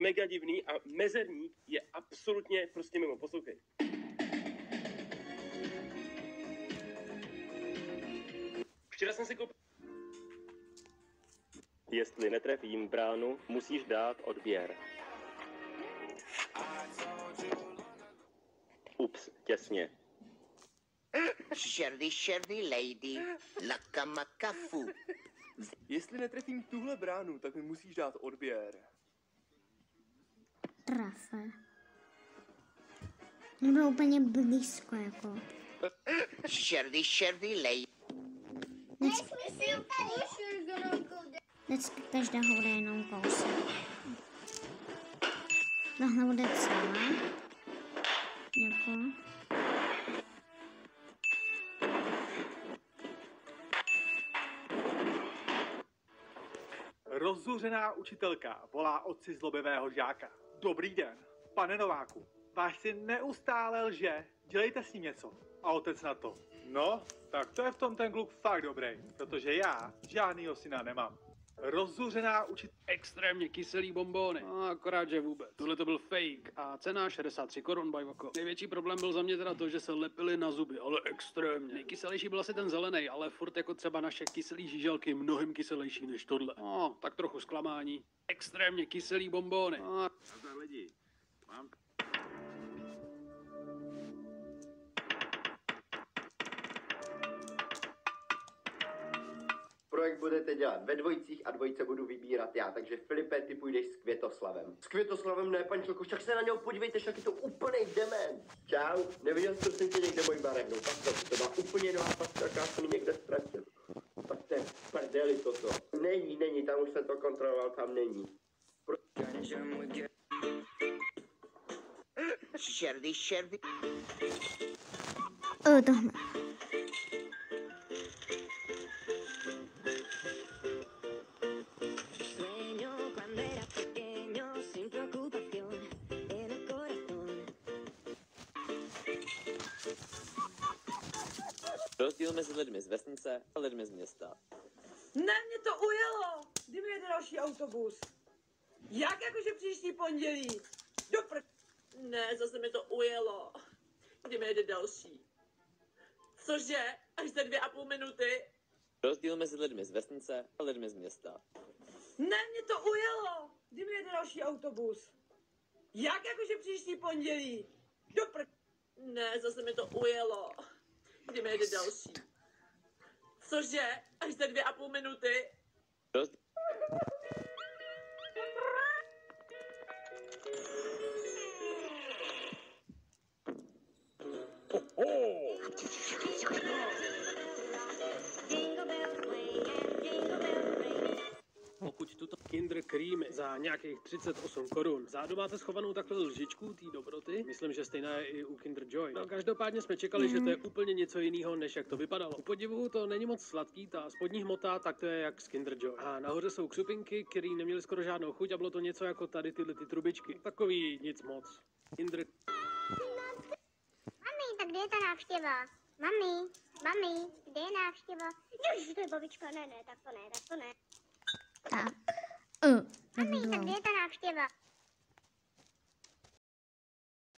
mega divný a mezerník je absolutně prostě mimo. Poslouchej. Včera jsem si koupil... Jestli netrefím bránu, musíš dát odběr. Ups, těsně. Sherdy lady, lakamakafu. Jestli netrefím tuhle bránu, tak mi musíš dát odběr. Trafe. Bylo úplně blízko, jako. Sherdy lady. Vždycky každého bude jenom kousek. Tohle bude celé. Jako. Rozzuřená učitelka volá otci zlobivého žáka. Dobrý den, pane Nováku. Váš syn neustále lže, dělejte s ním něco. A otec na to. No, tak to je v tom ten kluk fakt dobrý, protože já žádnýho syna nemám. Rozzuřená učitelka. Extrémně kyselý bonbóny. No, akorát, že vůbec. Tohle to byl fake a cena 63 korun bajvoko. Největší problém byl za mě teda to, že se lepily na zuby, ale extrémně. Nejkyselější byl asi ten zelený, ale furt jako třeba naše kyselý žíželky mnohem kyselější než tohle. No, tak trochu zklamání. Extrémně kyselý bonbóny. No. Nazdar lidi. Mám... Projekt budete dělat ve dvojicích a dvojice budu vybírat já, takže Filipe, ty půjdeš s Květoslavem. S Květoslavem ne, pančelku, však se na něho podívejte, však je to úplnej dement. Čau, neviděl jsem tě někde mojí barevnou pastelku, to byla úplně nová pastelka, já jsem ji někde ztratil. Tak to je prdeli toto. Není, tam už jsem to kontroloval, tam není. Sherdy. Tohle. Rozdíl mezi lidmi z vesnice a lidmi z města. Ne, mě to ujelo! Kdy mi jede další autobus? Jak jakože příští pondělí? Ne, zase mi to ujelo. Kdy mi jede další? Cože? Až za 2,5 minuty? Rozdíl mezi lidmi z vesnice a lidmi z města. Ne, mě to ujelo! Kdy mi jede další autobus? Jak jakože příští pondělí? Ne, zase mi to ujelo. Kdy mi jede další? Cože? Až za 2,5 minuty? Pokud tuto Kinder Creamy za nějakých 38 korun zádu máte schovanou takhle lžičku té dobroty, myslím, že stejná je i u Kinder Joy. No každopádně jsme čekali, že to je úplně něco jiného, než jak to vypadalo. U podivu to není moc sladký, ta spodní hmota, tak to je jak z Kinder Joy. A nahoře jsou křupinky, které neměly skoro žádnou chuť a bylo to něco jako tady tyhle ty trubičky. Takový nic moc. Kinder... Mami, tak kde je ta návštěva? Mami, kde je návštěva? Ježiš, to je babička, ne, tak to ne. Tak. Mami, tak kde je ta návštěva?